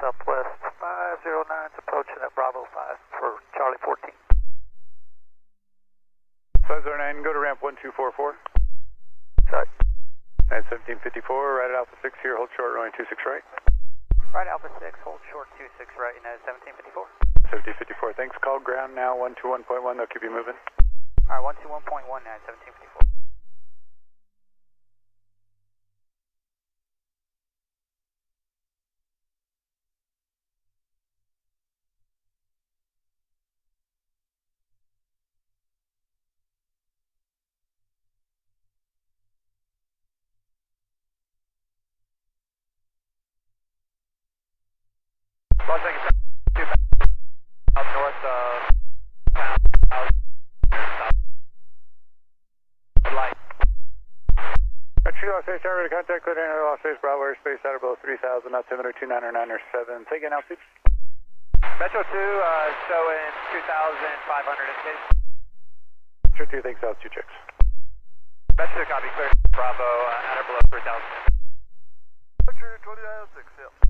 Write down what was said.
Southwest 509 is approaching at Bravo 5 for Charlie 14. 509, go to ramp 1244. Sorry. At 1754, right at Alpha 6 here, hold short, runway 26 right. Right, Alpha 6, hold short 26 right, United 1754. 1754, thanks. Call ground now, 121.1, they'll keep you moving. Alright, 121.1, United 1754. Los Angeles, 2 out north of town, south, light. Tree Los Angeles, ready to contact, clear enter Los Angeles, Bravo airspace, out of below 3000, altimeter 299 Say again, altitude. Metro 2, showing 2,500 in case. Metro 2, thanks, altitude checks. Metro 2, copy, clear, Bravo, at or below 3,000. Metro 2906, yeah.